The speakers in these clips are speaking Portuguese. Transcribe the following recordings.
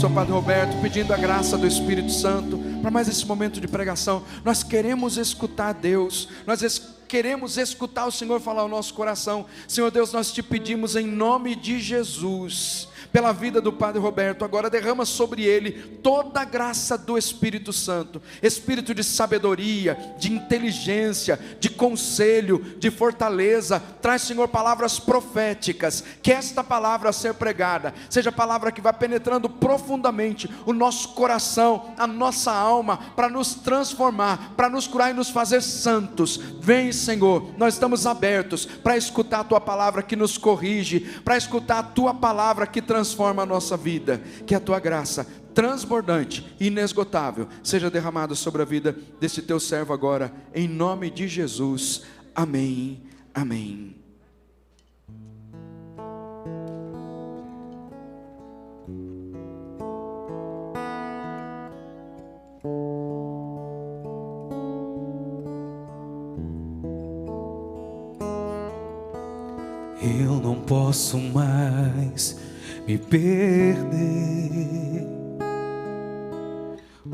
pastor Padre Roberto, pedindo a graça do Espírito Santo para mais esse momento de pregação. Nós queremos escutar Deus, queremos escutar o Senhor falar ao nosso coração. Senhor Deus, nós te pedimos em nome de Jesus, pela vida do Padre Roberto, agora derrama sobre ele toda a graça do Espírito Santo, espírito de sabedoria, de inteligência, de conselho, de fortaleza. Traz, Senhor, palavras proféticas, que esta palavra a ser pregada seja palavra que vá penetrando profundamente o nosso coração, a nossa alma, para nos transformar, para nos curar e nos fazer santos. Vem, Senhor, nós estamos abertos para escutar a tua palavra que nos corrige, para escutar a tua palavra que transforma a nossa vida. Que a tua graça transbordante e inesgotável seja derramada sobre a vida desse teu servo agora, em nome de Jesus. Amém, amém. Eu não posso mais me perder,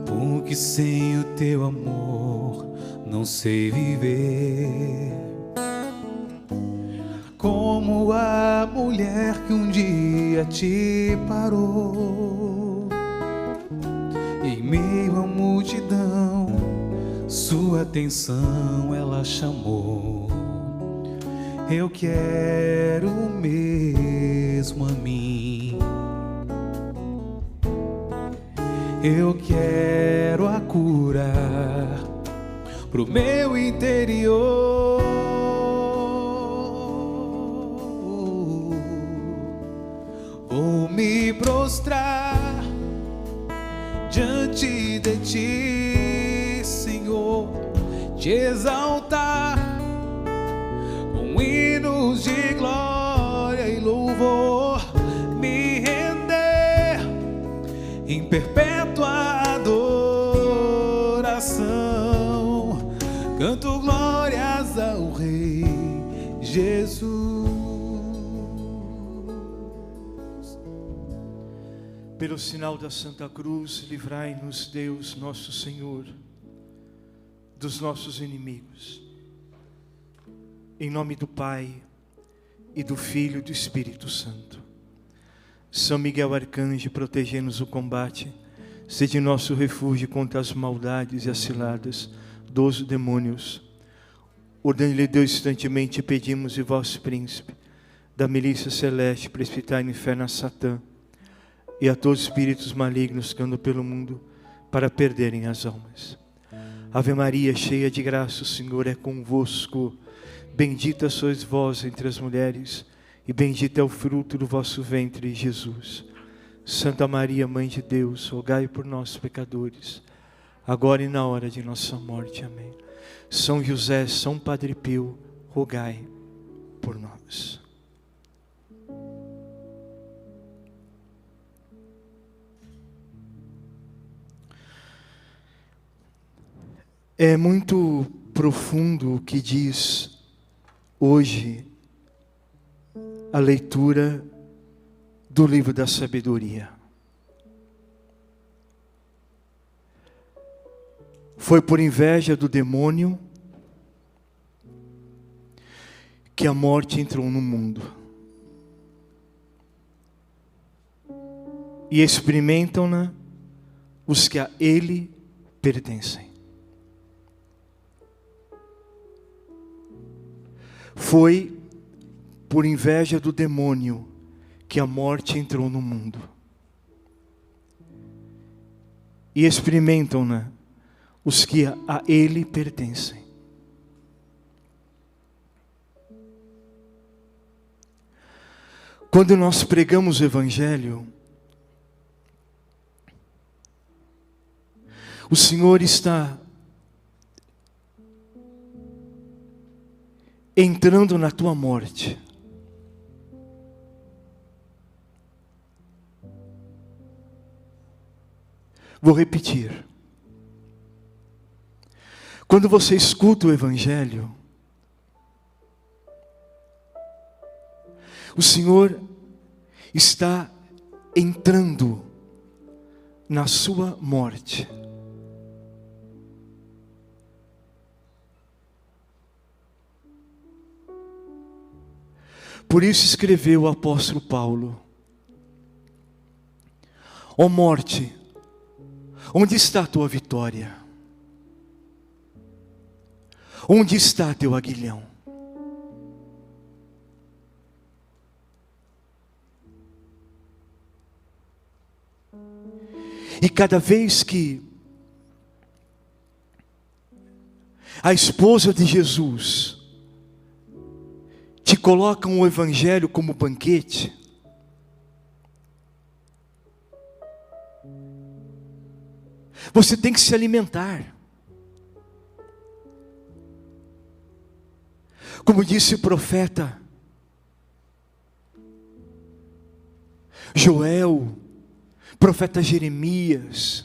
porque sem o teu amor não sei viver. Como a mulher que um dia te parou, em meio à multidão, sua atenção ela chamou. Eu quero mesmo a mim, eu quero a cura pro meu interior. Vou me prostrar diante de ti, Senhor, te exaltar com hinos de glória e louvor, me render em perpétua adoração. Canto glórias ao Rei Jesus. Pelo sinal da Santa Cruz, livrai-nos, Deus nosso Senhor, dos nossos inimigos. Em nome do Pai, e do Filho e do Espírito Santo. São Miguel Arcanjo, protegei-nos o combate, sede nosso refúgio contra as maldades e as ciladas dos demônios. Ordene-lhe Deus instantemente, pedimos, e vosso príncipe, da milícia celeste, precipitai no inferno a Satã, e a todos os espíritos malignos que andam pelo mundo, para perderem as almas. Ave Maria, cheia de graça, o Senhor é convosco. Bendita sois vós entre as mulheres, e bendito é o fruto do vosso ventre, Jesus. Santa Maria, Mãe de Deus, rogai por nós, pecadores, agora e na hora de nossa morte. Amém. São José, São Padre Pio, rogai por nós. É muito profundo o que diz hoje a leitura do livro da sabedoria. Foi por inveja do demônio que a morte entrou no mundo. E experimentam-na os que a ele pertencem. Foi por inveja do demônio que a morte entrou no mundo. E experimentam-na os que a ele pertencem. Quando nós pregamos o Evangelho, o Senhor está entrando na tua morte. Vou repetir. Quando você escuta o Evangelho, o Senhor está entrando na sua morte. Por isso escreveu o apóstolo Paulo: ó morte, onde está a tua vitória? Onde está teu aguilhão? E cada vez que a esposa de Jesus te coloca o evangelho como banquete, você tem que se alimentar. Como disse o profeta Joel, profeta Jeremias,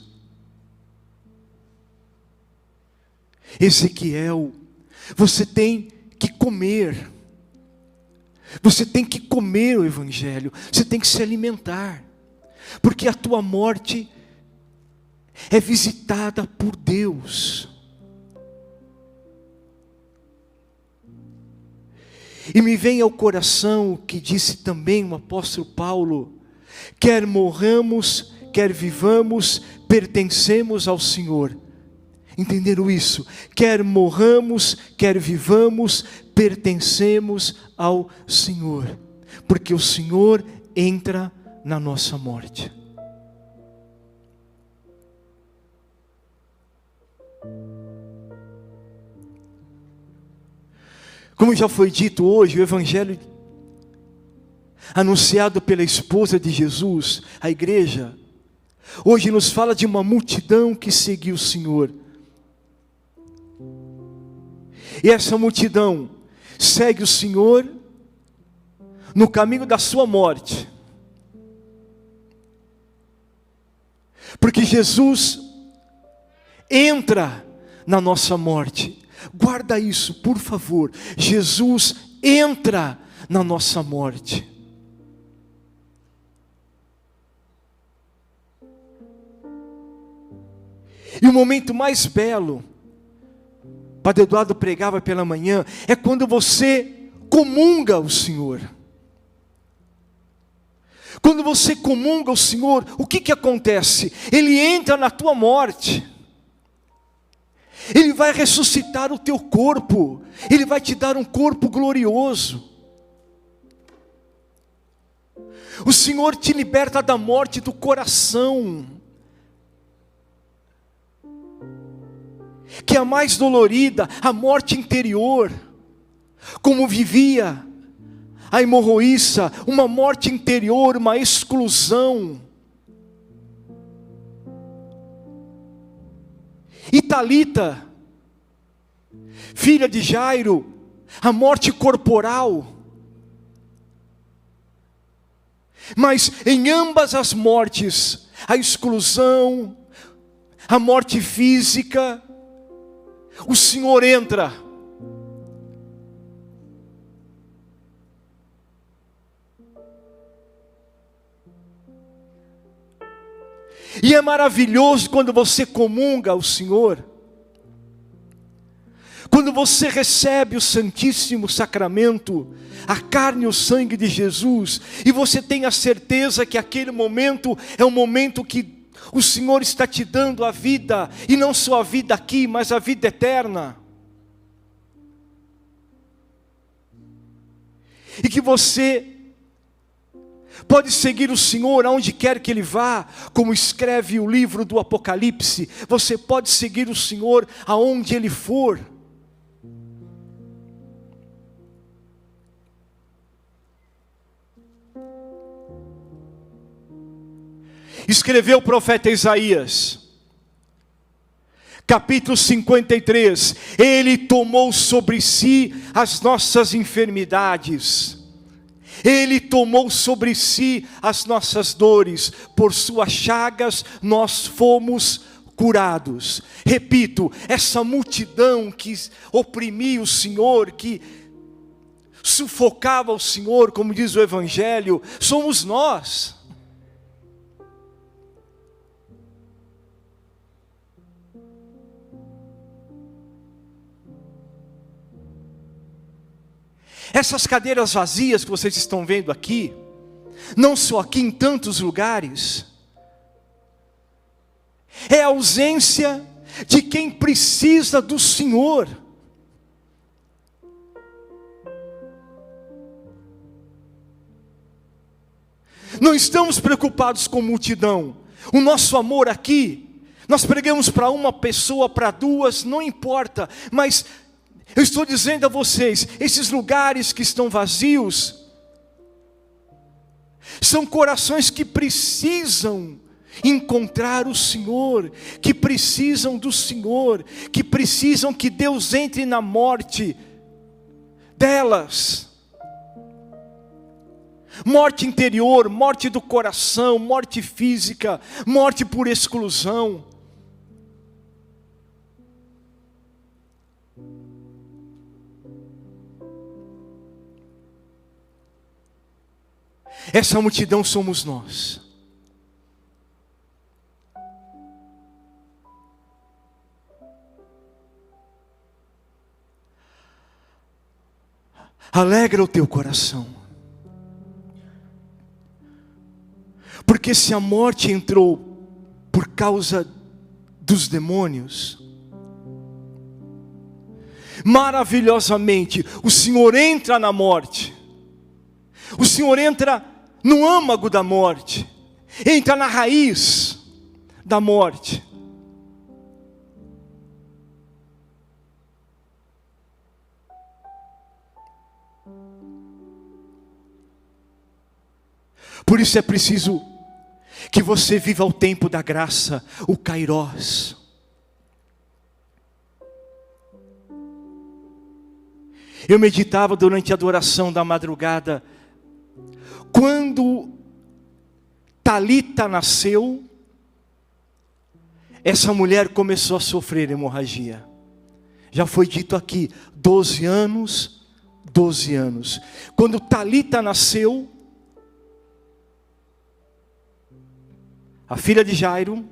Ezequiel, você tem que comer. Você tem que comer o evangelho, você tem que se alimentar, porque a tua morte é visitada por Deus. E me vem ao coração o que disse também o apóstolo Paulo: quer morramos, quer vivamos, pertencemos ao Senhor. Entenderam isso? Quer morramos, quer vivamos, pertencemos ao Senhor, porque o Senhor entra na nossa morte. Como já foi dito hoje, o evangelho anunciado pela esposa de Jesus, a igreja, hoje nos fala de uma multidão que seguiu o Senhor. E essa multidão segue o Senhor no caminho da sua morte. Porque Jesus entra na nossa morte. Guarda isso, por favor. Jesus entra na nossa morte. E o momento mais belo, Padre Eduardo pregava pela manhã, é quando você comunga o Senhor. Quando você comunga o Senhor, o que acontece? Ele entra na tua morte. Ele vai ressuscitar o teu corpo. Ele vai te dar um corpo glorioso. O Senhor te liberta da morte do coração, que é a mais dolorida, a morte interior. Como vivia a hemorroíça, uma morte interior, uma exclusão. E Talita, filha de Jairo, a morte corporal. Mas em ambas as mortes, a exclusão, a morte física, o Senhor entra. E é maravilhoso quando você comunga o Senhor, quando você recebe o Santíssimo Sacramento, a carne e o sangue de Jesus, e você tem a certeza que aquele momento é um momento que o Senhor está te dando a vida, e não só a vida aqui, mas a vida eterna. E que você pode seguir o Senhor aonde quer que Ele vá, como escreve o livro do Apocalipse. Você pode seguir o Senhor aonde Ele for. Escreveu o profeta Isaías, capítulo 53, Ele tomou sobre si as nossas enfermidades, Ele tomou sobre si as nossas dores, por suas chagas nós fomos curados. Repito, essa multidão que oprimia o Senhor, que sufocava o Senhor, como diz o Evangelho, somos nós. Essas cadeiras vazias que vocês estão vendo aqui, não só aqui, em tantos lugares, é a ausência de quem precisa do Senhor. Não estamos preocupados com multidão. O nosso amor aqui, nós pregamos para uma pessoa, para duas, não importa, mas eu estou dizendo a vocês, esses lugares que estão vazios, são corações que precisam encontrar o Senhor, que precisam do Senhor, que precisam que Deus entre na morte delas. Morte interior, morte do coração, morte física, morte por exclusão. Essa multidão somos nós. Alegra o teu coração, porque se a morte entrou por causa dos demônios, maravilhosamente o Senhor entra na morte, o Senhor entra no âmago da morte, entra na raiz da morte. Por isso é preciso que você viva o tempo da graça, o Kairós. Eu meditava durante a adoração da madrugada, quando Talita nasceu, essa mulher começou a sofrer hemorragia. Já foi dito aqui, 12 anos. Quando Talita nasceu, a filha de Jairo,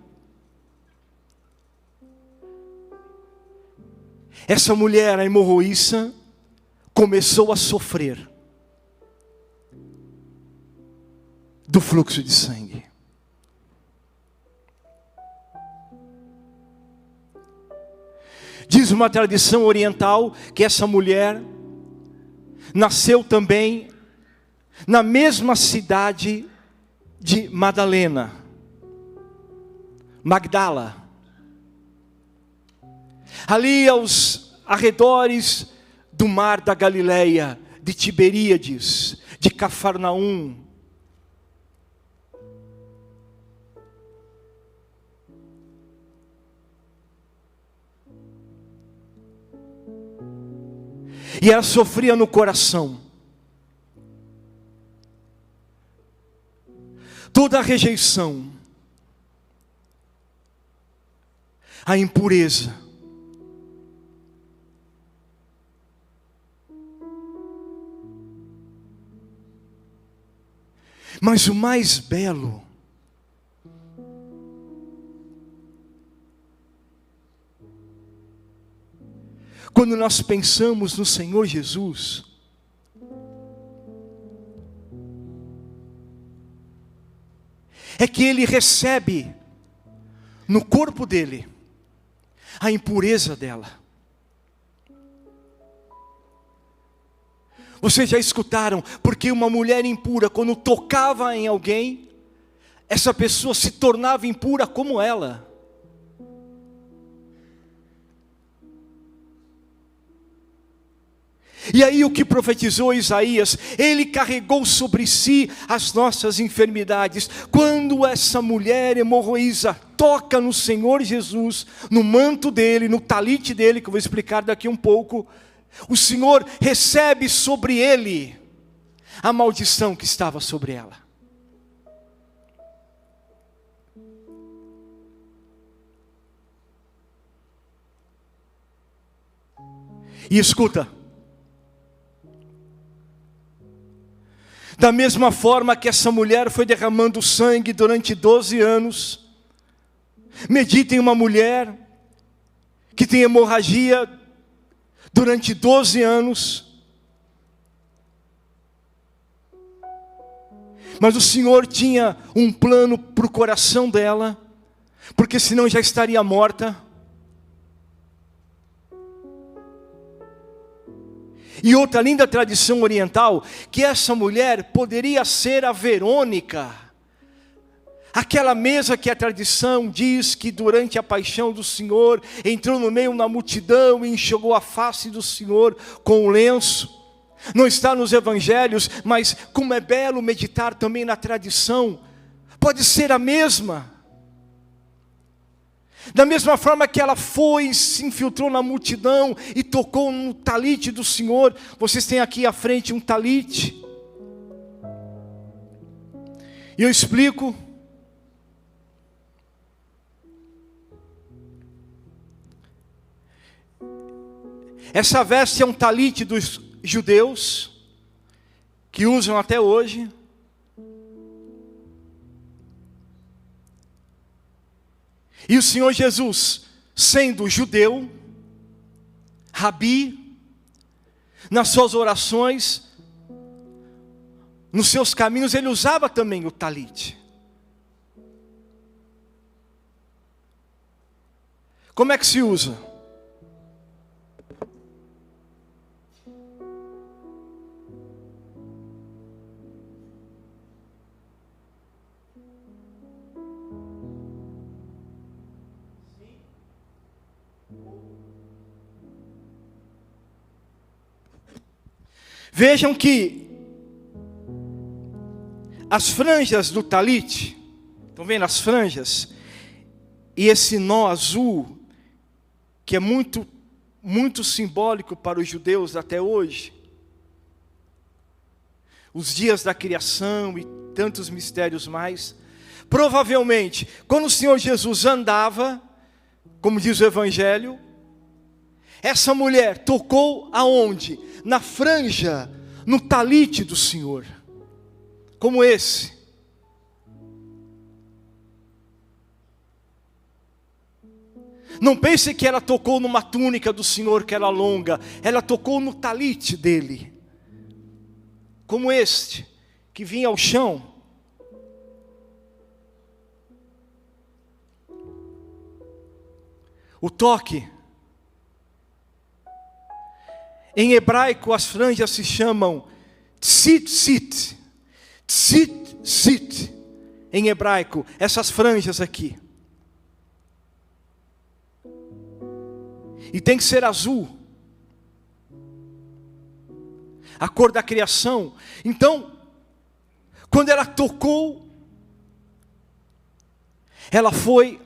essa mulher, a hemorroíça, começou a sofrer do fluxo de sangue. Diz uma tradição oriental que essa mulher nasceu também na mesma cidade de Magdala, ali aos arredores do mar da Galileia, de Tiberíades, de Cafarnaum. E ela sofria no coração toda a rejeição, a impureza, mas o mais belo quando nós pensamos no Senhor Jesus, é que Ele recebe no corpo dele a impureza dela. Vocês já escutaram, porque uma mulher impura, quando tocava em alguém, essa pessoa se tornava impura como ela. E aí o que profetizou Isaías, ele carregou sobre si as nossas enfermidades. Quando essa mulher hemorroísa toca no Senhor Jesus, no manto dele, no talite dele, que eu vou explicar daqui um pouco, o Senhor recebe sobre ele a maldição que estava sobre ela. E escuta, da mesma forma que essa mulher foi derramando sangue durante 12 anos, medita em uma mulher que tem hemorragia durante 12 anos, Mas o Senhor tinha um plano para o coração dela, porque senão já estaria morta. E outra linda tradição oriental, que essa mulher poderia ser a Verônica, aquela mesa que a tradição diz que durante a paixão do Senhor, entrou no meio da multidão e enxugou a face do Senhor com o lenço. Não está nos evangelhos, mas como é belo meditar também na tradição, pode ser a mesma. Da mesma forma que ela foi, se infiltrou na multidão e tocou no talite do Senhor. Vocês têm aqui à frente um talite. E eu explico. Essa veste é um talite dos judeus, que usam até hoje. E o Senhor Jesus, sendo judeu, rabi, nas suas orações, nos seus caminhos, ele usava também o talite. Como é que se usa? Vejam que as franjas do talite, estão vendo as franjas? E esse nó azul, que é muito, muito simbólico para os judeus até hoje. Os dias da criação e tantos mistérios mais. Provavelmente, quando o Senhor Jesus andava, como diz o Evangelho, essa mulher tocou aonde? Na franja, no talite do Senhor, como esse. Não pense que ela tocou numa túnica do Senhor que era longa, ela tocou no talite dele, como este, que vinha ao chão. O toque. Em hebraico as franjas se chamam tzitzit. Tzitzit. Em hebraico, essas franjas aqui. E tem que ser azul. A cor da criação. Então, quando ela tocou, ela foi,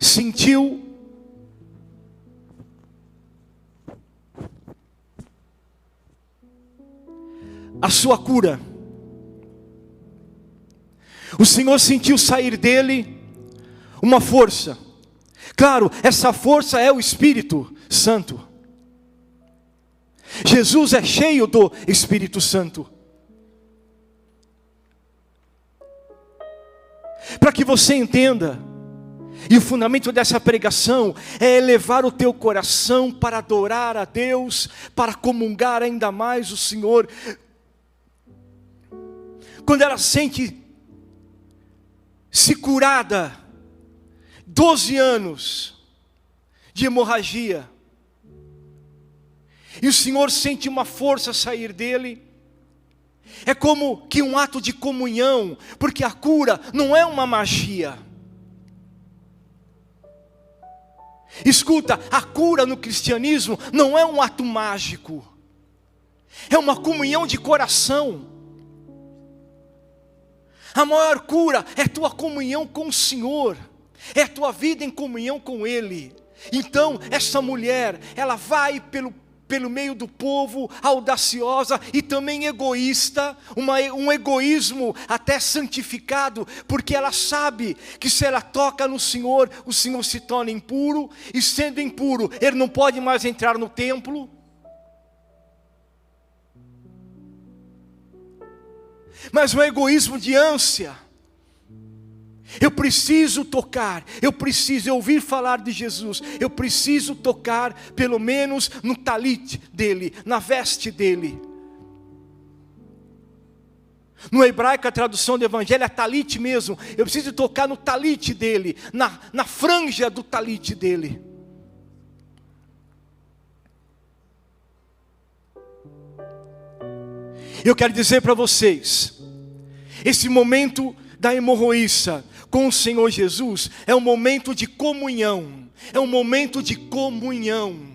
sentiu a sua cura. O Senhor sentiu sair dele uma força. Claro, essa força é o Espírito Santo. Jesus é cheio do Espírito Santo. Para que você entenda, e o fundamento dessa pregação é elevar o teu coração para adorar a Deus, para comungar ainda mais o Senhor. Quando ela sente-se curada, 12 anos de hemorragia, e o Senhor sente uma força sair dele, é como que um ato de comunhão, porque a cura não é uma magia. Escuta, a cura no cristianismo não é um ato mágico, é uma comunhão de coração. A maior cura é tua comunhão com o Senhor, é a tua vida em comunhão com Ele. Então essa mulher, ela vai pelo meio do povo, audaciosa e também egoísta, um egoísmo até santificado, porque ela sabe que se ela toca no Senhor, o Senhor se torna impuro, e sendo impuro, ele não pode mais entrar no templo. Mas um egoísmo de ânsia. Eu preciso tocar, eu preciso ouvir falar de Jesus, eu preciso tocar pelo menos no talite dele, na veste dele. No hebraico, a tradução do evangelho é talit mesmo. Eu preciso tocar no talit dele, na franja do talit dele. Eu quero dizer para vocês, esse momento da hemorroíça com o Senhor Jesus é um momento de comunhão. É um momento de comunhão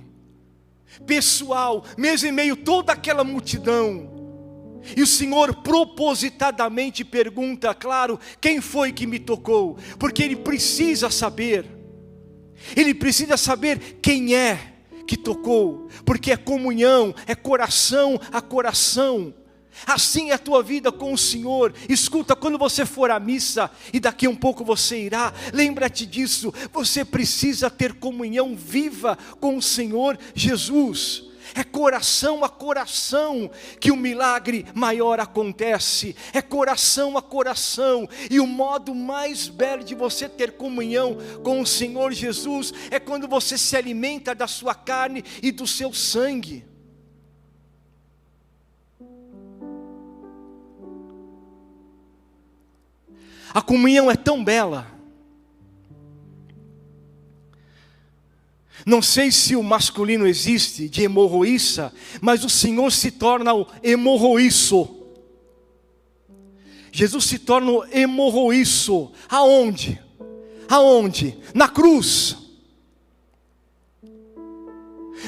pessoal, mesmo em meio a toda aquela multidão. E o Senhor propositadamente pergunta, claro, quem foi que me tocou? Porque Ele precisa saber. Ele precisa saber quem é que tocou. Porque é comunhão, é coração a coração. Assim é a tua vida com o Senhor. Escuta, quando você for à missa, e daqui a um pouco você irá, lembra-te disso, você precisa ter comunhão viva com o Senhor Jesus. É coração a coração que o milagre maior acontece. É coração a coração. E o modo mais belo de você ter comunhão com o Senhor Jesus é quando você se alimenta da sua carne e do seu sangue. A comunhão é tão bela. Não sei se o masculino existe de hemorroíça, mas o Senhor se torna o hemorroíço. Jesus se torna o hemorroíço. Aonde? Aonde? Na cruz.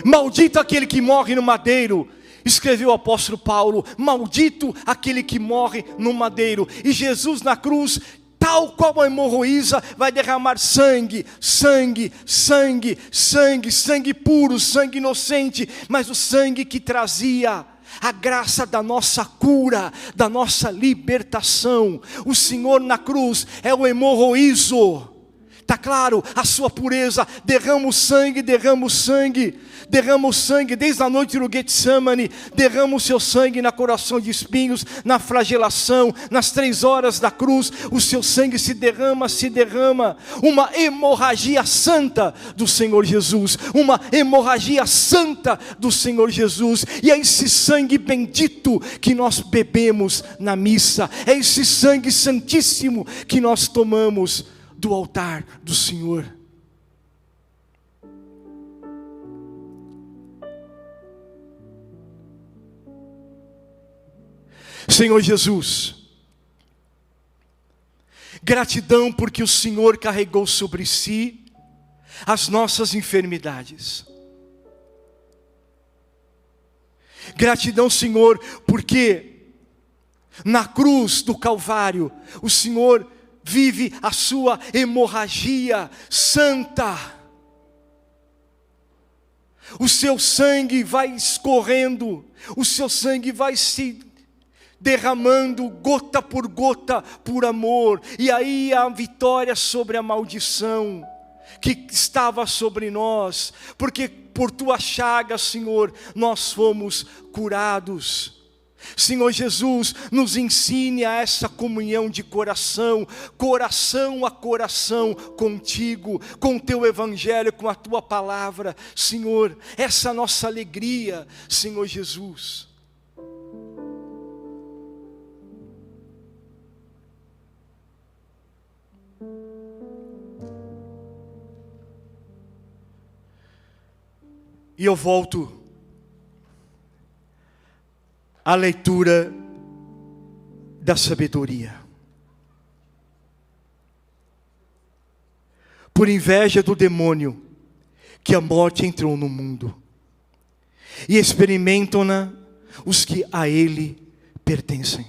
Maldito aquele que morre no madeiro. Escreveu o apóstolo Paulo, maldito aquele que morre no madeiro. E Jesus na cruz, tal qual a hemorroísa, vai derramar sangue, sangue, sangue, sangue, sangue puro, sangue inocente, mas o sangue que trazia a graça da nossa cura, da nossa libertação. O Senhor na cruz é o hemorroízo. Está claro, a sua pureza, derrama o sangue, derrama o sangue. Derrama o sangue desde a noite no Getsemane, derrama o seu sangue na coração de espinhos, na flagelação, nas 3 horas da cruz, o seu sangue se derrama, uma hemorragia santa do Senhor Jesus, uma hemorragia santa do Senhor Jesus, e é esse sangue bendito que nós bebemos na missa, é esse sangue santíssimo que nós tomamos do altar do Senhor. Senhor Jesus, gratidão porque o Senhor carregou sobre si as nossas enfermidades. Gratidão, Senhor, porque na cruz do Calvário o Senhor vive a sua hemorragia santa. O seu sangue vai escorrendo, o seu sangue vai se derramando gota por amor, e aí a vitória sobre a maldição que estava sobre nós, porque por tua chaga, Senhor, nós fomos curados. Senhor Jesus, nos ensine a essa comunhão de coração, coração a coração contigo, com o teu evangelho, com a tua palavra, Senhor, essa nossa alegria, Senhor Jesus. E eu volto à leitura da sabedoria. Por inveja do demônio, que a morte entrou no mundo, e experimentam-na os que a ele pertencem.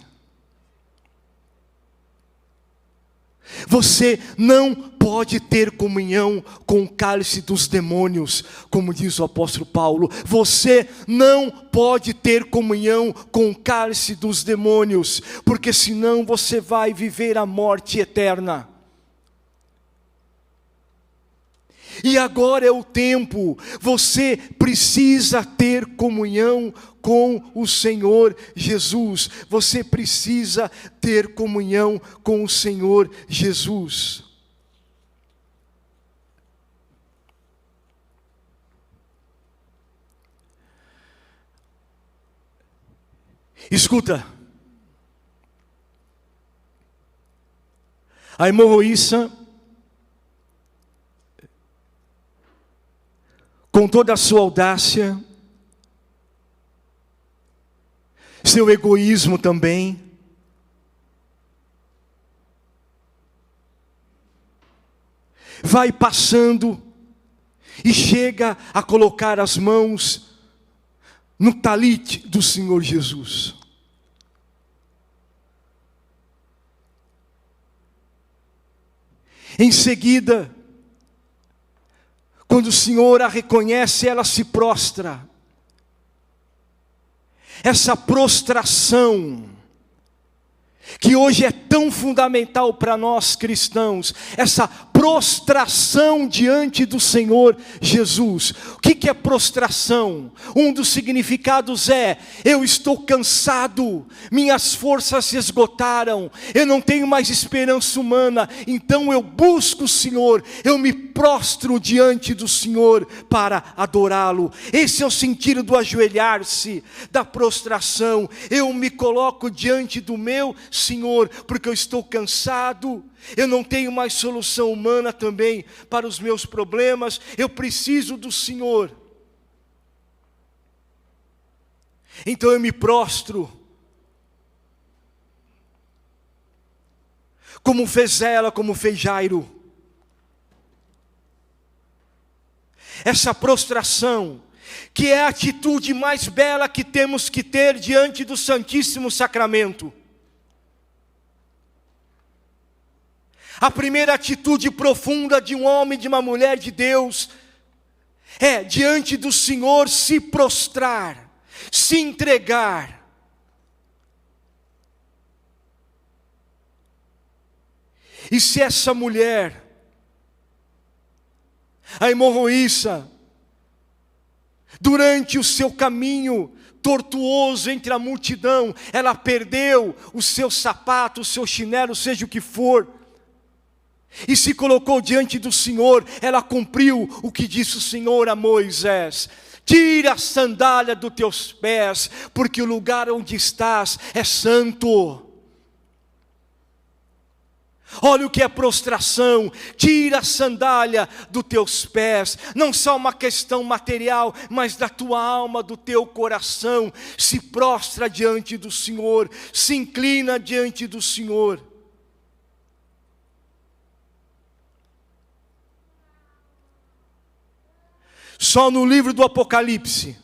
Você não pode ter comunhão com o cálice dos demônios, como diz o apóstolo Paulo. Você não pode ter comunhão com o cálice dos demônios, porque senão você vai viver a morte eterna. E agora é o tempo, você precisa ter comunhão com o Senhor Jesus. Você precisa ter comunhão com o Senhor Jesus. Escuta, A hemorroíça, com toda a sua audácia, seu egoísmo também, vai passando e chega a colocar as mãos no talite do Senhor Jesus. Em seguida, quando o Senhor a reconhece, ela se prostra. Essa prostração, que hoje é tão fundamental para nós cristãos, essa prostração diante do Senhor Jesus. O que é prostração? Um dos significados é: eu estou cansado, minhas forças se esgotaram, eu não tenho mais esperança humana, então eu busco o Senhor, eu me prostro diante do Senhor para adorá-lo. Esse é o sentido do ajoelhar-se, da prostração. Eu me coloco diante do meu Senhor, porque eu estou cansado, eu não tenho mais solução humana também para os meus problemas, eu preciso do Senhor. Então eu me prostro, como fez ela, como fez Jairo. Essa prostração, que é a atitude mais bela que temos que ter diante do Santíssimo Sacramento. A primeira atitude profunda de um homem, de uma mulher de Deus, é diante do Senhor se prostrar, se entregar. E se essa mulher, a hemorroíça, durante o seu caminho tortuoso entre a multidão, ela perdeu o seu sapato, o seu chinelo, seja o que for, e se colocou diante do Senhor, ela cumpriu o que disse o Senhor a Moisés: tira a sandália dos teus pés, porque o lugar onde estás é santo. Olha o que é prostração: tira a sandália dos teus pés, não só uma questão material, mas da tua alma, do teu coração. Se prostra diante do Senhor, se inclina diante do Senhor. Só no livro do Apocalipse,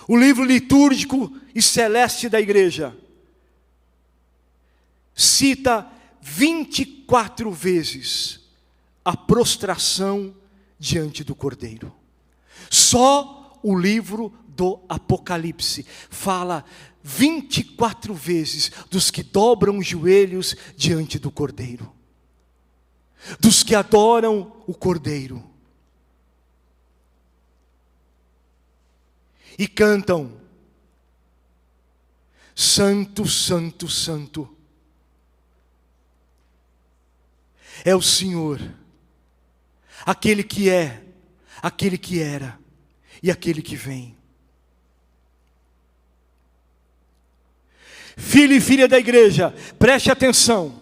o livro litúrgico e celeste da igreja, cita 24 vezes a prostração diante do Cordeiro. Só o livro do Apocalipse fala 24 vezes dos que dobram os joelhos diante do Cordeiro, dos que adoram o Cordeiro. E cantam: Santo, Santo, Santo é o Senhor, aquele que é, aquele que era e aquele que vem. Filho e filha da igreja, preste atenção.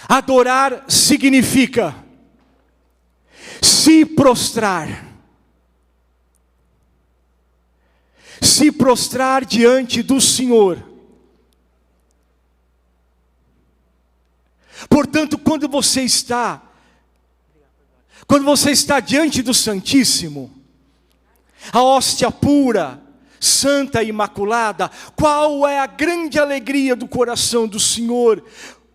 Adorar significa se prostrar. Se prostrar diante do Senhor. Portanto, quando você está diante do Santíssimo, a hóstia pura, santa e imaculada, qual é a grande alegria do coração do Senhor?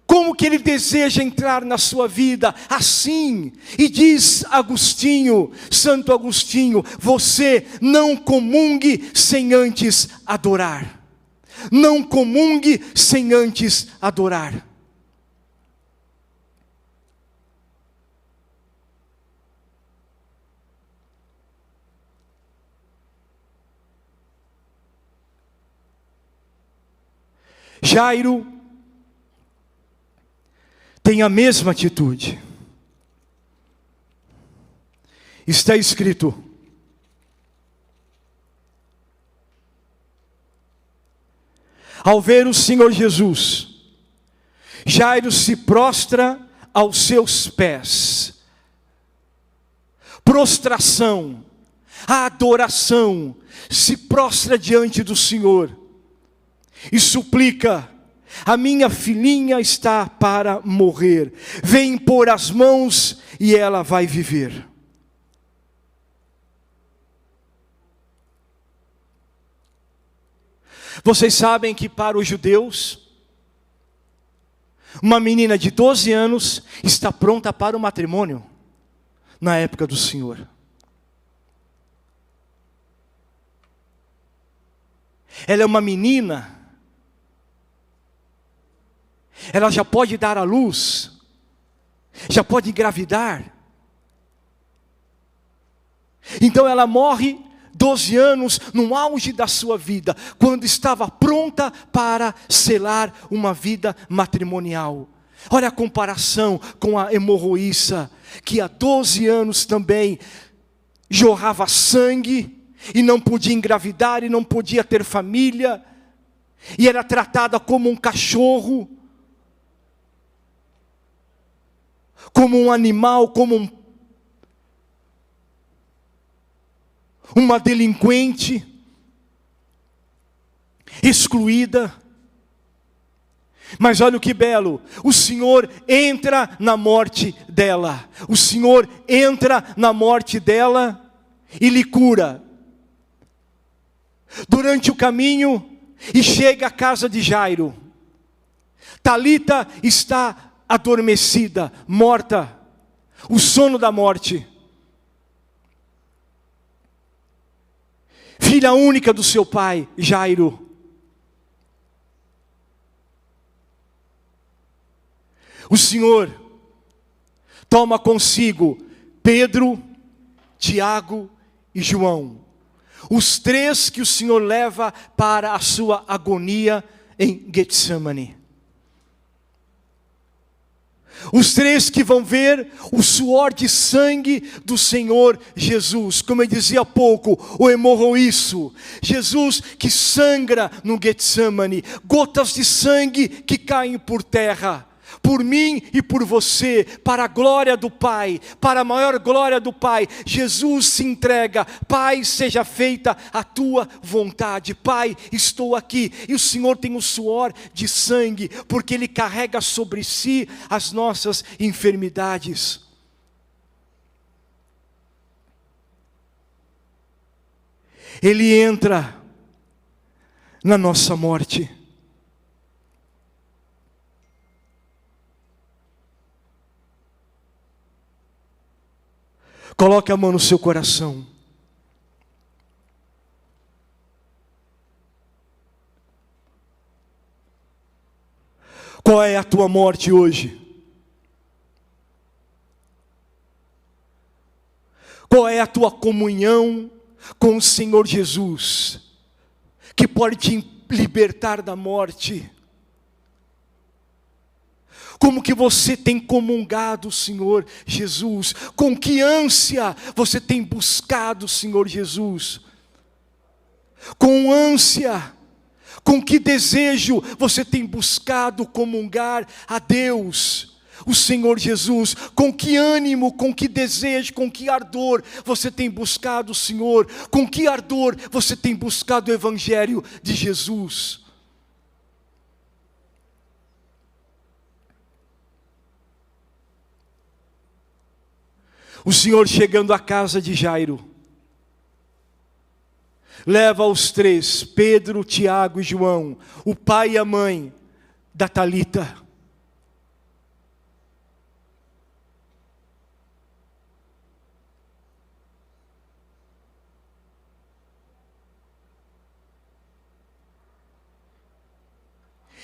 Como que Ele deseja entrar na sua vida? Assim, e diz Agostinho, Santo Agostinho: você não comungue sem antes adorar. Não comungue sem antes adorar. Jairo tem a mesma atitude. Está escrito: ao ver o Senhor Jesus, Jairo se prostra aos seus pés. Prostração, a adoração, se prostra diante do Senhor e suplica: a minha filhinha está para morrer, vem pôr as mãos e ela vai viver. Vocês sabem que para os judeus, uma menina de 12 anos está pronta para o matrimônio na época do Senhor. Ela é uma menina, ela já pode dar à luz, já pode engravidar. Então ela morre 12 anos no auge da sua vida, quando estava pronta para selar uma vida matrimonial. Olha a comparação com a hemorroíça, que há 12 anos também jorrava sangue, e não podia engravidar, e não podia ter família, e era tratada como um cachorro, como um animal, como uma delinquente, excluída. Mas olha o que belo, o Senhor entra na morte dela, o Senhor entra na morte dela e lhe cura. Durante o caminho, e chega à casa de Jairo, Talita está adormecida, morta, o sono da morte. Filha única do seu pai, Jairo. O Senhor toma consigo Pedro, Tiago e João. Os três que o Senhor leva para a sua agonia em Getsemane. Os três que vão ver o suor de sangue do Senhor Jesus. Como eu dizia há pouco, o hemorroíço. Jesus que sangra no Getsemane. Gotas de sangue que caem por terra. Por mim e por você, para a glória do Pai, para a maior glória do Pai, Jesus se entrega. Pai, seja feita a tua vontade. Pai, estou aqui. E o Senhor tem o suor de sangue, porque Ele carrega sobre si as nossas enfermidades. Ele entra na nossa morte. Coloque a mão no seu coração. Qual é a tua morte hoje? Qual é a tua comunhão com o Senhor Jesus, que pode te libertar da morte? Como que você tem comungado o Senhor Jesus? Com que ânsia você tem buscado o Senhor Jesus? Com ânsia, com que desejo você tem buscado comungar a Deus, o Senhor Jesus? Com que ânimo, com que desejo, com que ardor você tem buscado o Senhor? Com que ardor você tem buscado o Evangelho de Jesus? O Senhor, chegando à casa de Jairo, leva os três, Pedro, Tiago e João, o pai e a mãe da Talita.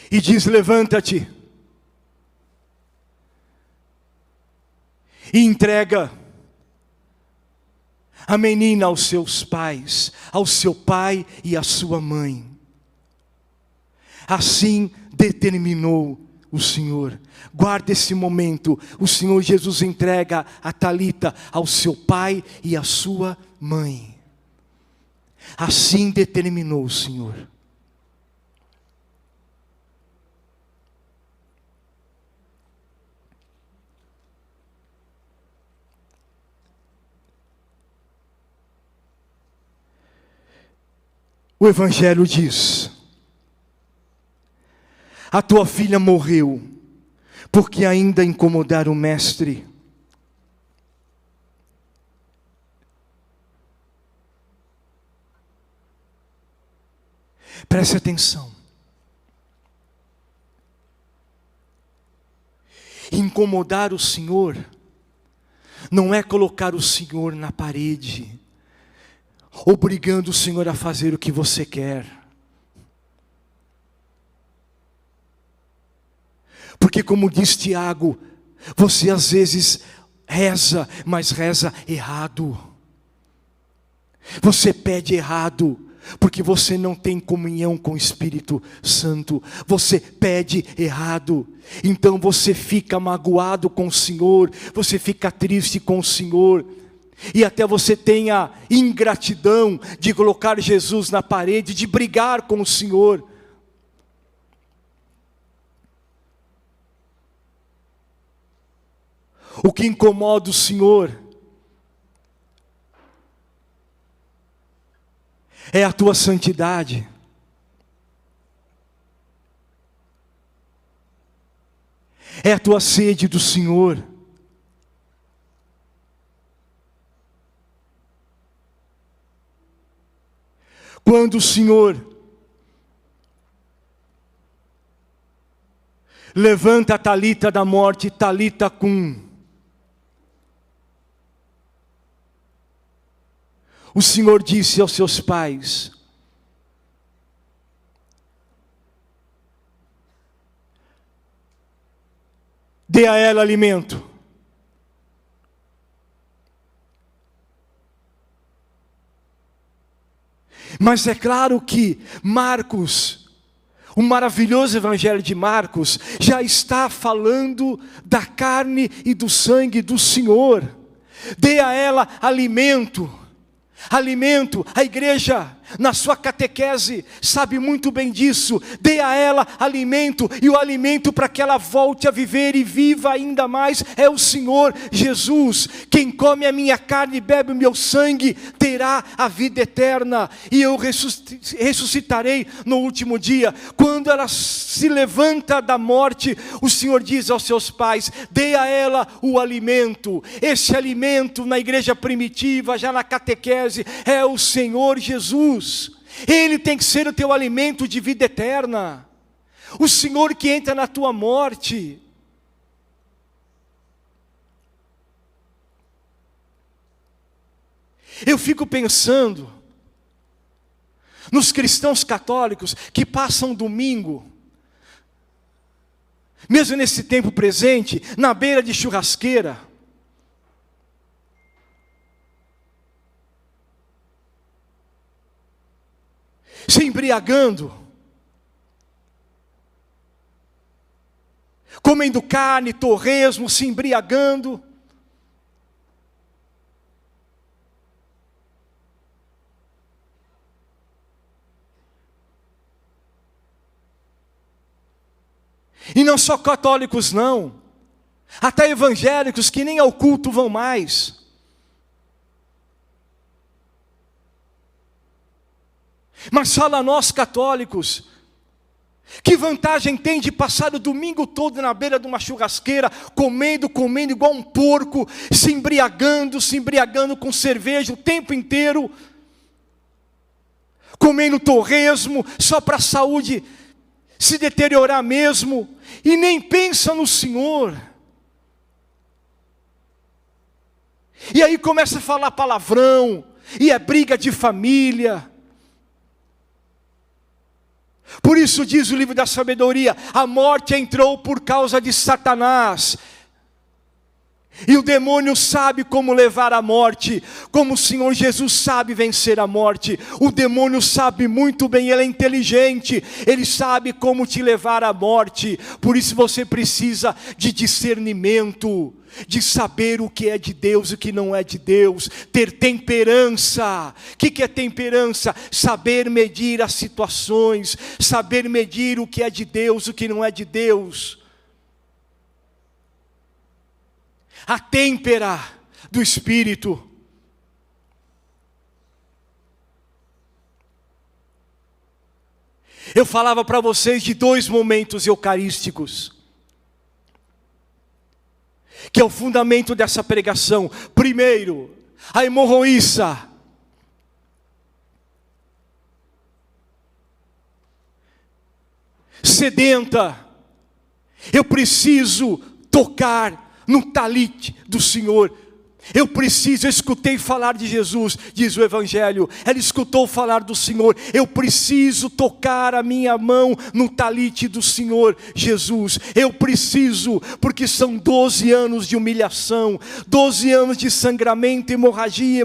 E diz: levanta-te. E entrega a menina aos seus pais, ao seu pai e à sua mãe. Assim determinou o Senhor. Guarda esse momento. O Senhor Jesus entrega a Talita ao seu pai e à sua mãe. Assim determinou o Senhor. O Evangelho diz: a tua filha morreu, porque ainda incomodar o mestre. Preste atenção. Incomodar o Senhor não é colocar o Senhor na parede, obrigando o Senhor a fazer o que você quer. Porque, como diz Tiago, você às vezes reza, mas reza errado. Você pede errado, porque você não tem comunhão com o Espírito Santo. Você pede errado, então você fica magoado com o Senhor, você fica triste com o Senhor, e até você tem a ingratidão de colocar Jesus na parede, de brigar com o Senhor. O que incomoda o Senhor é a tua santidade. É a tua sede do Senhor. Quando o Senhor levanta a Talita da morte, Talita cum, o Senhor disse aos seus pais: dê a ela alimento. Mas é claro que Marcos, o maravilhoso evangelho de Marcos, já está falando da carne e do sangue do Senhor. Dê a ela alimento. Alimento, a igreja na sua catequese sabe muito bem disso. Dê a ela alimento, e o alimento para que ela volte a viver e viva ainda mais é o Senhor Jesus. Quem come a minha carne e bebe o meu sangue terá a vida eterna, e eu ressuscitarei no último dia. Quando ela se levanta da morte, o Senhor diz aos seus pais: dê a ela o alimento. Esse alimento na igreja primitiva, já na catequese, é o Senhor Jesus. Ele tem que ser o teu alimento de vida eterna. O Senhor que entra na tua morte. Eu fico pensando nos cristãos católicos que passam domingo, mesmo nesse tempo presente, na beira de churrasqueira, se embriagando, comendo carne, torresmo, se embriagando. E não só católicos não, até evangélicos que nem ao culto vão mais. Mas fala nós católicos, que vantagem tem de passar o domingo todo na beira de uma churrasqueira, comendo igual um porco, se embriagando com cerveja o tempo inteiro, comendo torresmo, só para a saúde se deteriorar mesmo, e nem pensa no Senhor. E aí começa a falar palavrão, e é briga de família. Por isso diz o livro da sabedoria: a morte entrou por causa de Satanás. E o demônio sabe como levar à morte, como o Senhor Jesus sabe vencer a morte. O demônio sabe muito bem, ele é inteligente, ele sabe como te levar à morte. Por isso você precisa de discernimento, de saber o que é de Deus e o que não é de Deus, ter temperança. O que é temperança? Saber medir as situações, saber medir o que é de Deus e o que não é de Deus. A têmpera do Espírito. Eu falava para vocês de 2 momentos eucarísticos, que é o fundamento dessa pregação. Primeiro, a hemorroíça. Sedenta. Eu preciso tocar no talite do Senhor. Eu escutei falar de Jesus, diz o Evangelho. Ela escutou falar do Senhor. Eu preciso tocar a minha mão no talite do Senhor Jesus. Eu preciso, porque são 12 anos de humilhação, 12 anos de sangramento, hemorragia.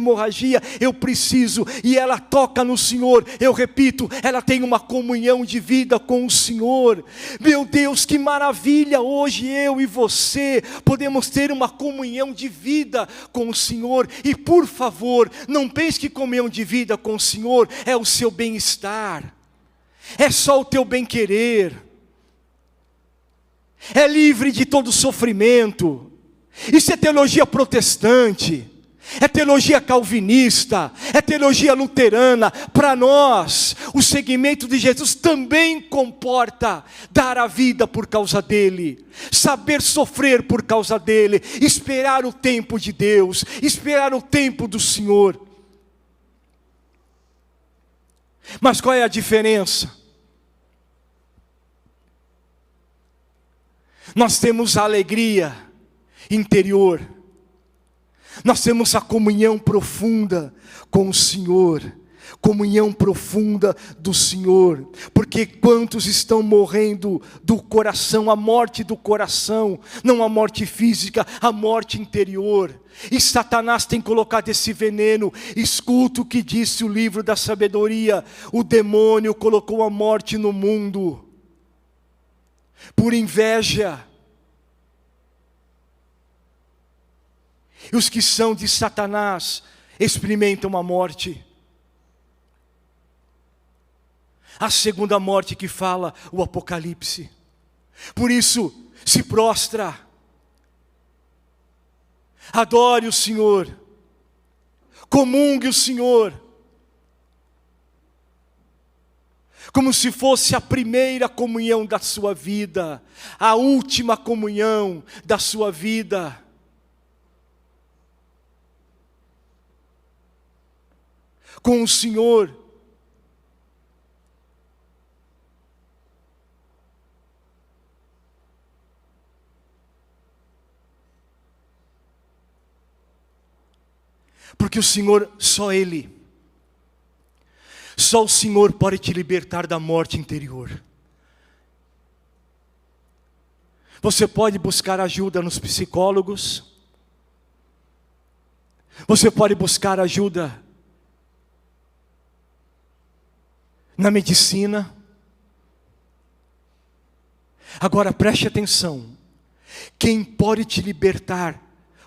Eu preciso, e ela toca no Senhor. Eu repito, ela tem uma comunhão de vida com o Senhor. Meu Deus, que maravilha! Hoje eu e você podemos ter uma comunhão de vida com o Senhor. E por favor, não pense que comunhão de vida com o Senhor é o seu bem-estar, é só o teu bem-querer, é livre de todo sofrimento. Isso é teologia protestante, é teologia calvinista, é teologia luterana. Para nós, o seguimento de Jesus também comporta dar a vida por causa dele, saber sofrer por causa dele, esperar o tempo de Deus, esperar o tempo do Senhor. Mas qual é a diferença? Nós temos a alegria interior, nós temos a comunhão profunda com o Senhor, comunhão profunda do Senhor, porque quantos estão morrendo do coração, a morte do coração, não a morte física, a morte interior. E Satanás tem colocado esse veneno. Escuta o que disse o livro da sabedoria: o demônio colocou a morte no mundo por inveja. E os que são de Satanás experimentam a morte. A segunda morte que fala o Apocalipse. Por isso, se prostra, adore o Senhor, comungue o Senhor, como se fosse a primeira comunhão da sua vida, a última comunhão da sua vida. Com o Senhor. Porque o Senhor, só o Senhor pode te libertar da morte interior. Você pode buscar ajuda nos psicólogos, você pode buscar ajuda na medicina. Agora preste atenção: quem pode te libertar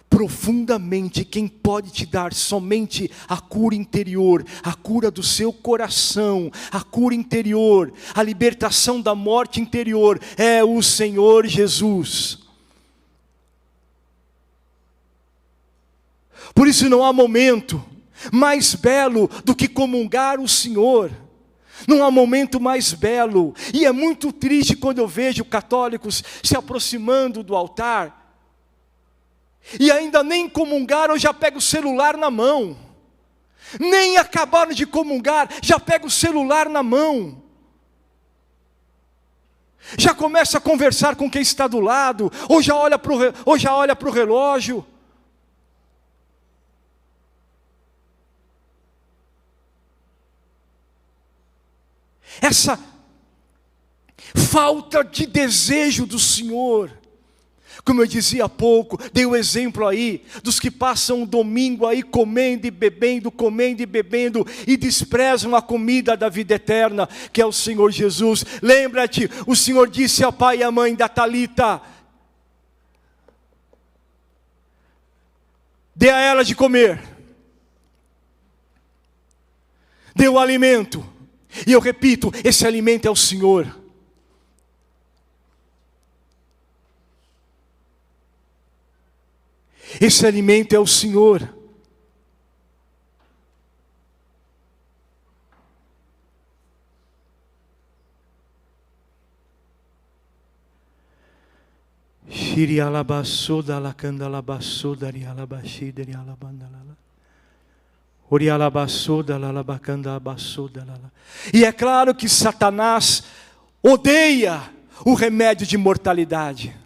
profundamente, quem pode te dar somente a cura interior, a cura do seu coração, a cura interior, a libertação da morte interior, é o Senhor Jesus. Por isso não há momento mais belo do que comungar o Senhor. Não há momento mais belo. E é muito triste quando eu vejo católicos se aproximando do altar e ainda nem comungaram, já pega o celular na mão. Nem acabaram de comungar, já pega o celular na mão. Já começa a conversar com quem está do lado, ou já olha para o relógio. Essa falta de desejo do Senhor Como eu dizia há pouco, dei o exemplo aí dos que passam o domingo aí comendo e bebendo e desprezam a comida da vida eterna, que é o Senhor Jesus. Lembra-te, o Senhor disse ao pai e à mãe da Talita: dê a ela de comer. Dê o alimento. E eu repito, esse alimento é o Senhor. Esse alimento é o Senhor. E é claro que Satanás odeia o remédio de mortalidade.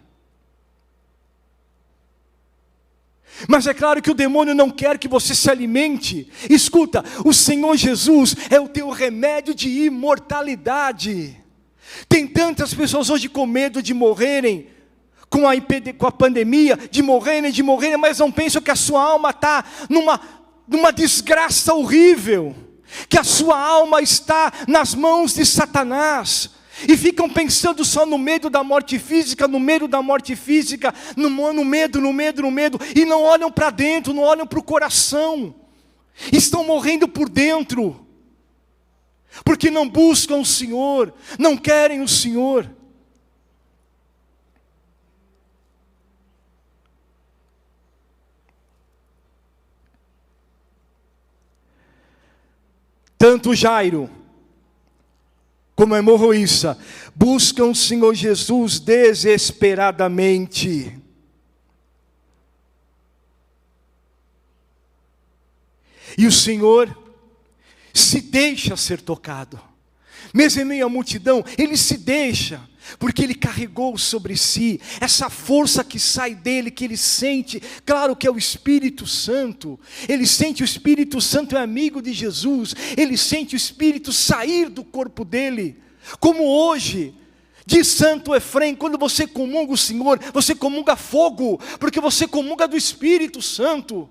Mas é claro que o demônio não quer que você se alimente. Escuta, o Senhor Jesus é o teu remédio de imortalidade. Tem tantas pessoas hoje com medo de morrerem com a pandemia, de morrerem, mas não pensam que a sua alma está numa desgraça horrível, que a sua alma está nas mãos de Satanás. E ficam pensando só no medo da morte física, no medo, e não olham para dentro, não olham para o coração. Estão morrendo por dentro, porque não buscam o Senhor, não querem o Senhor. Tanto Jairo como a hemorroíça buscam o Senhor Jesus desesperadamente. E o Senhor se deixa ser tocado. Mesmo em meio à multidão, Ele se deixa, porque Ele carregou sobre si essa força que sai dele, que Ele sente. Claro que é o Espírito Santo. Ele sente, o Espírito Santo é amigo de Jesus. Ele sente o Espírito sair do corpo dele. Como hoje, diz Santo Efrém, quando você comunga o Senhor, você comunga fogo, porque você comunga do Espírito Santo.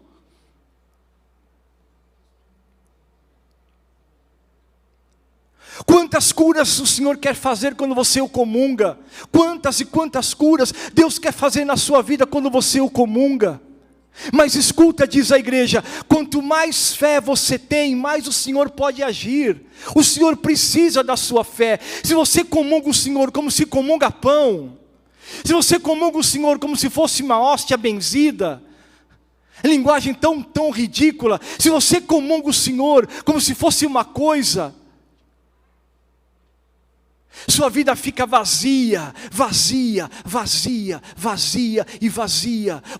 Quantas curas o Senhor quer fazer quando você o comunga? Quantas e quantas curas Deus quer fazer na sua vida quando você o comunga? Mas escuta, diz a igreja, quanto mais fé você tem, mais o Senhor pode agir. O Senhor precisa da sua fé. Se você comunga o Senhor como se comunga pão, se você comunga o Senhor como se fosse uma hóstia benzida, linguagem tão ridícula, se você comunga o Senhor como se fosse uma coisa, sua vida fica vazia.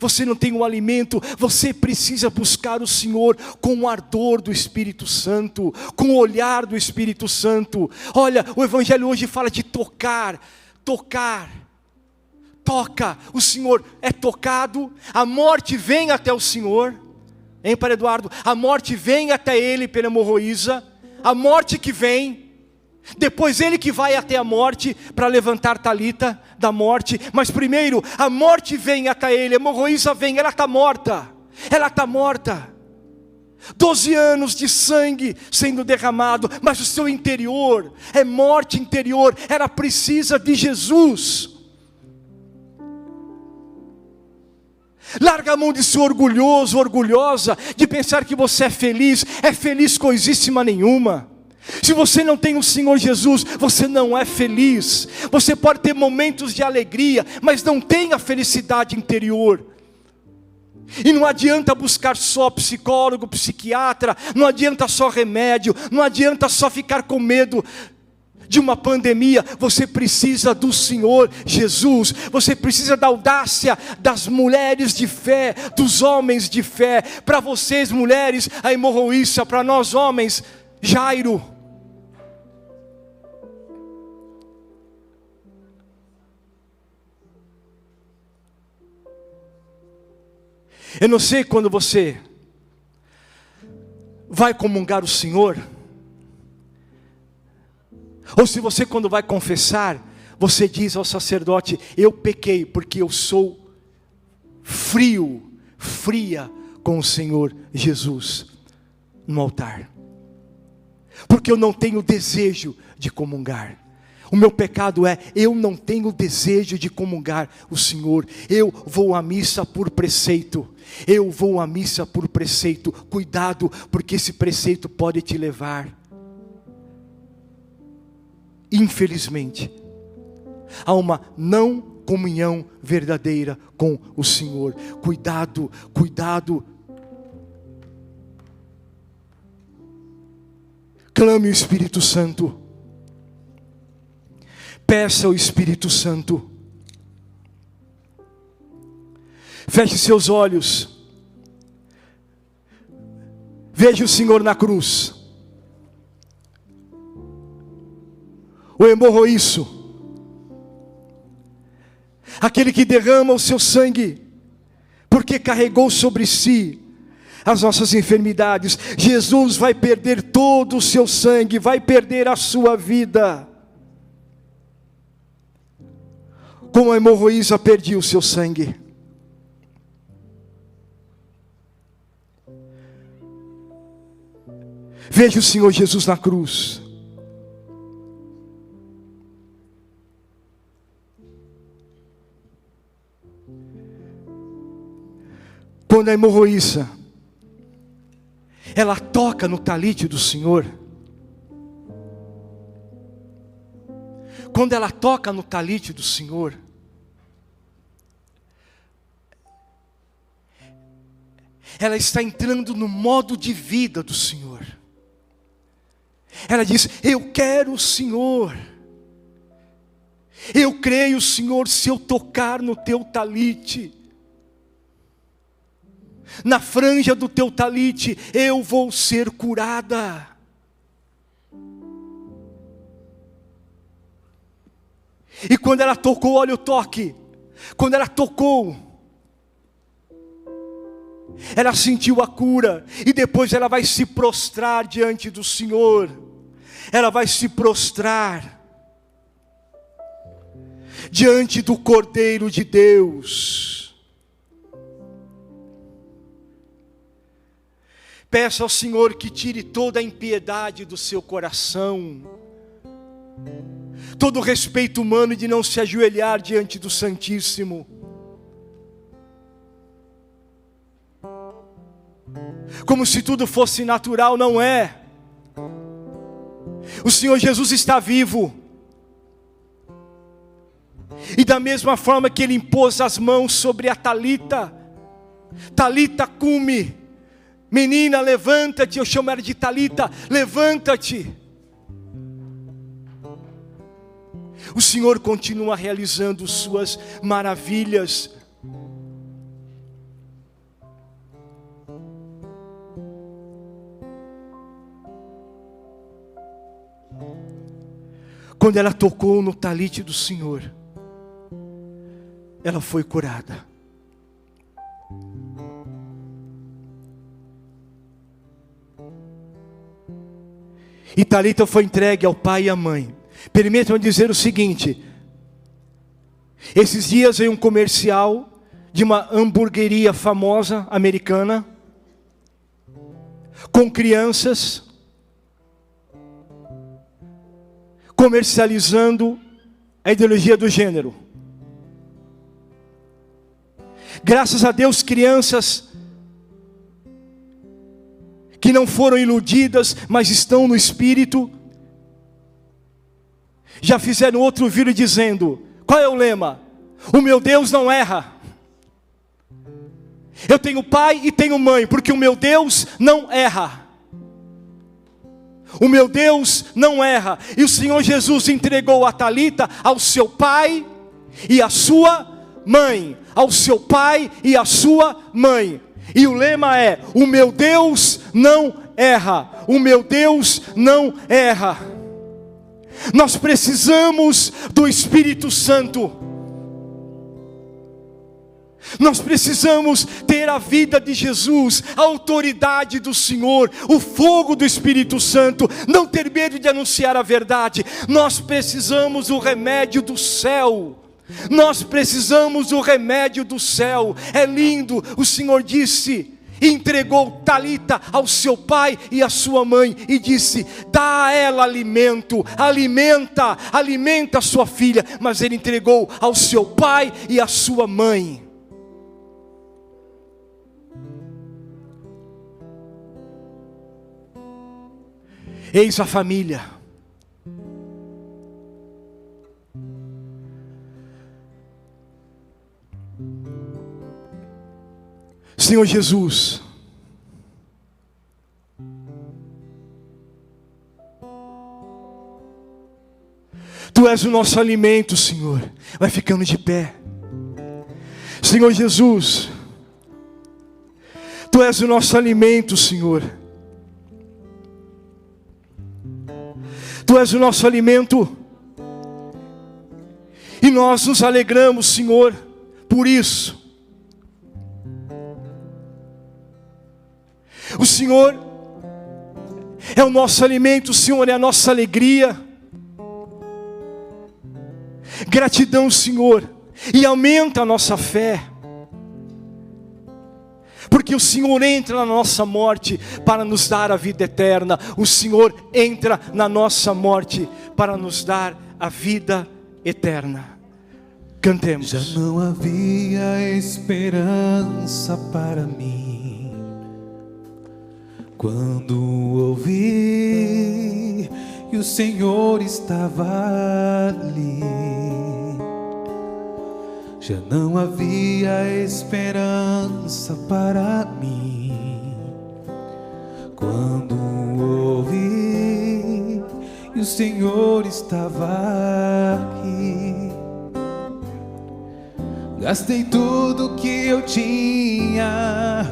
Você não tem o alimento. Você precisa buscar o Senhor com o ardor do Espírito Santo, com o olhar do Espírito Santo. Olha, o Evangelho hoje fala de tocar. Toca, o Senhor é tocado, a morte vem até o Senhor, hein, Padre Eduardo? A morte vem até ele pela hemorroísa, a morte que vem. Depois ele que vai até a morte para levantar Talita da morte. Mas primeiro a morte vem até ele, a hemorroísa vem, ela está morta. 12 anos de sangue sendo derramado, mas o seu interior é morte interior. Ela precisa de Jesus. Larga a mão de ser orgulhoso, orgulhosa, de pensar que você é feliz coisíssima nenhuma. Se você não tem o Senhor Jesus, você não é feliz. Você pode ter momentos de alegria, mas não tem a felicidade interior. E não adianta buscar só psicólogo, psiquiatra, não adianta só remédio, não adianta só ficar com medo de uma pandemia. Você precisa do Senhor Jesus. Você precisa da audácia das mulheres de fé, dos homens de fé. Para vocês mulheres, a hemorroíça, para nós homens, Jairo. Eu não sei quando você vai comungar o Senhor, ou se você quando vai confessar, você diz ao sacerdote: eu pequei porque eu sou fria com o Senhor Jesus no altar. Porque eu não tenho desejo de comungar. O meu pecado é, eu não tenho desejo de comungar o Senhor. Eu vou à missa por preceito. Eu vou à missa por preceito. Cuidado, porque esse preceito pode te levar, infelizmente, a uma não comunhão verdadeira com o Senhor. Cuidado, cuidado. Clame o Espírito Santo. Peça ao Espírito Santo. Feche seus olhos. Veja o Senhor na cruz. O hemorroíço, aquele que derrama o seu sangue, porque carregou sobre si as nossas enfermidades. Jesus vai perder todo o seu sangue, vai perder a sua vida, como a hemorroísa perdia o seu sangue. Veja o Senhor Jesus na cruz. Quando a hemorroísa, ela toca no talite do Senhor, quando ela toca no talite do Senhor, ela está entrando no modo de vida do Senhor. Ela diz: eu quero o Senhor. Eu creio, Senhor, se eu tocar no teu talite, na franja do teu talite, eu vou ser curada. E quando ela tocou, olha o toque, quando ela tocou, ela sentiu a cura, e depois ela vai se prostrar diante do Senhor, ela vai se prostrar diante do Cordeiro de Deus. Peça ao Senhor que tire toda a impiedade do seu coração, todo o respeito humano de não se ajoelhar diante do Santíssimo. Como se tudo fosse natural, não é. O Senhor Jesus está vivo. E da mesma forma que Ele impôs as mãos sobre a Talita, Talita cumi, menina, levanta-te. Eu chamo ela de Talita, levanta-te. O Senhor continua realizando suas maravilhas. Quando ela tocou no talite do Senhor, ela foi curada. E Talita foi entregue ao pai e à mãe. Permitam-me dizer o seguinte: esses dias veio um comercial de uma hamburgueria famosa americana, com crianças, comercializando a ideologia do gênero. Graças a Deus, crianças que não foram iludidas, mas estão no Espírito, já fizeram outro vídeo dizendo: qual é o lema? O meu Deus não erra. Eu tenho pai e tenho mãe, porque o meu Deus não erra. O meu Deus não erra. E o Senhor Jesus entregou a Talita ao seu pai e à sua mãe. Ao seu pai e à sua mãe. E o lema é: o meu Deus não erra. O meu Deus não erra. Nós precisamos do Espírito Santo. Nós precisamos ter a vida de Jesus, a autoridade do Senhor, o fogo do Espírito Santo, não ter medo de anunciar a verdade. Nós precisamos do remédio do céu, Nós precisamos do remédio do céu. É lindo, o Senhor disse, entregou Talita ao seu pai e à sua mãe e disse: dá a ela alimento, alimenta a sua filha. Mas ele entregou ao seu pai e à sua mãe. Eis a família. Senhor Jesus, Tu és o nosso alimento, Senhor. Vai ficando de pé. Senhor Jesus, Tu és o nosso alimento, Senhor. Tu és o nosso alimento. E nós nos alegramos, Senhor, por isso. O Senhor é o nosso alimento, o Senhor é a nossa alegria. Gratidão, Senhor, e aumenta a nossa fé. Porque o Senhor entra na nossa morte para nos dar a vida eterna. O Senhor entra na nossa morte para nos dar a vida eterna. Cantemos. Já não havia esperança para mim quando ouvi e o Senhor estava ali. Já não havia esperança para mim quando ouvi e o Senhor estava aqui. Gastei tudo que eu tinha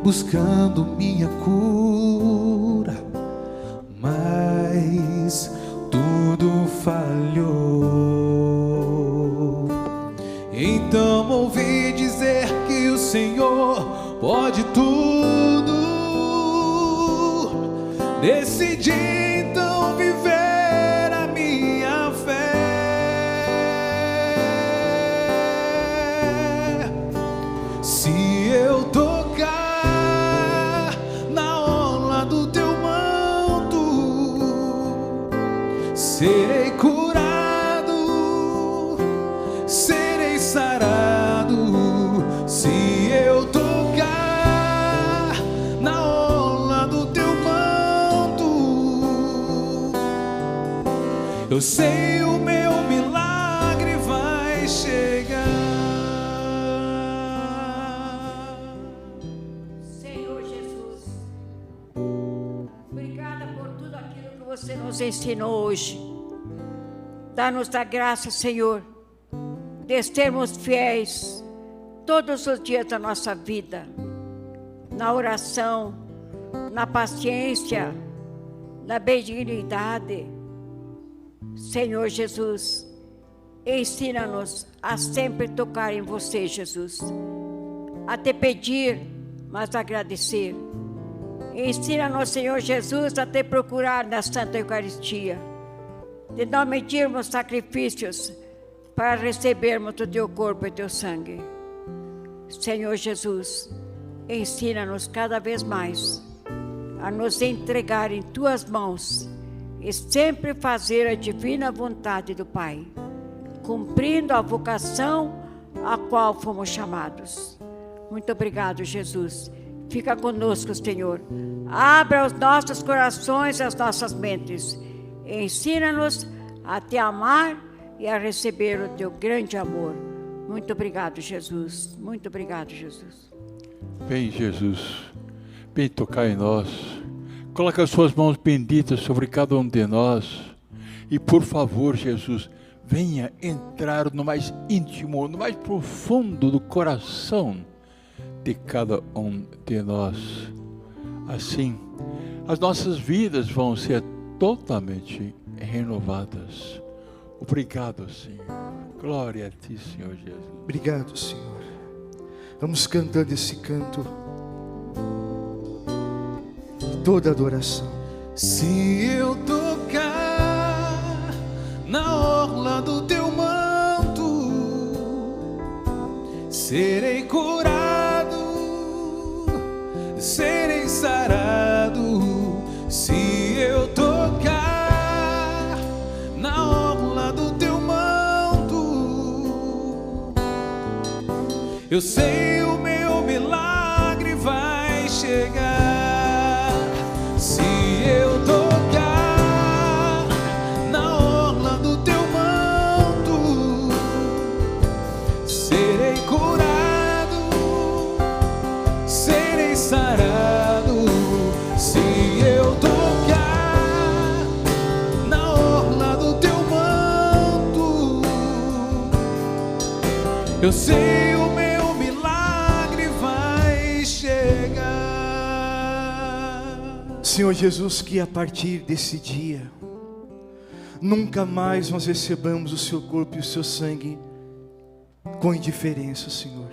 buscando minha cura, mas tudo falhou. Então ouvi dizer que o Senhor pode tudo. Decidi então viver a minha fé. Se eu tocar na orla do teu manto, serei curado, serei sarado. Se eu tocar na orla do teu manto, eu sei o meu milagre vai chegar. Senhor Jesus, obrigada por tudo aquilo que você nos ensinou hoje. Dá-nos a graça, Senhor, de sermos fiéis todos os dias da nossa vida, na oração, na paciência, na benignidade. Senhor Jesus, ensina-nos a sempre tocar em você, Jesus, a te pedir, mas agradecer. Ensina-nos, Senhor Jesus, a te procurar na Santa Eucaristia, de não medirmos sacrifícios para recebermos o teu corpo e teu sangue. Senhor Jesus, ensina-nos cada vez mais a nos entregar em tuas mãos e sempre fazer a divina vontade do Pai, cumprindo a vocação a qual fomos chamados. Muito obrigado, Jesus. Fica conosco, Senhor. Abra os nossos corações e as nossas mentes. Ensina-nos a te amar e a receber o teu grande amor. Muito obrigado, Jesus. Muito obrigado, Jesus. Vem, Jesus. Vem tocar em nós. Coloca as suas mãos benditas sobre cada um de nós. E por favor, Jesus, venha entrar no mais íntimo, no mais profundo do coração de cada um de nós. Assim, as nossas vidas vão ser totalmente renovadas. Obrigado, Senhor. Glória a Ti, Senhor Jesus. Obrigado, Senhor. Vamos cantando esse canto. Toda adoração. Se eu tocar na orla do teu manto, serei curado, serei sarado, se eu tocar na orla do teu manto. Eu sei, o meu milagre vai chegar, se eu tocar na orla do teu manto. Serei curado, serei sarado, se eu tocar na orla do teu manto. Eu sei, o meu milagre vai chegar. Senhor Jesus, que a partir desse dia nunca mais nós recebamos o seu corpo e o seu sangue com indiferença, Senhor.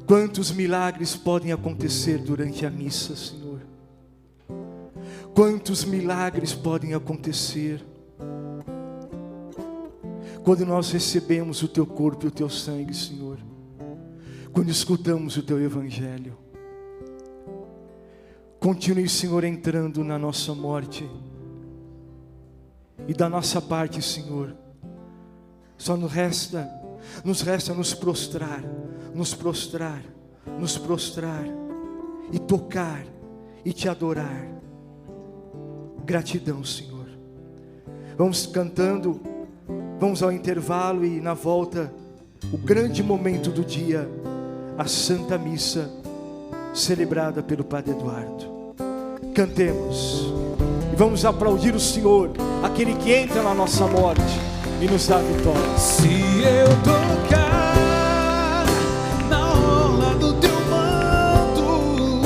Quantos milagres podem acontecer durante a missa, Senhor? Quantos milagres podem acontecer quando nós recebemos o teu corpo e o teu sangue, Senhor? Quando escutamos o teu evangelho. Continue, Senhor, entrando na nossa morte. E da nossa parte, Senhor, só nos resta nos prostrar e tocar e te adorar. Gratidão, Senhor. Vamos cantando, vamos ao intervalo e na volta, o grande momento do dia, a Santa Missa, celebrada pelo Padre Eduardo. Cantemos e vamos aplaudir o Senhor, aquele que entra na nossa morte e nos dá vitória. Se eu tocar na orla do teu manto,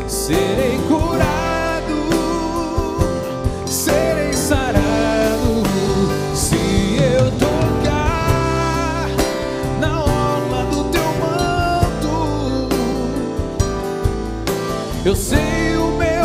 serei curado, serei sarado. Se eu tocar na orla do teu manto, eu sei, o meu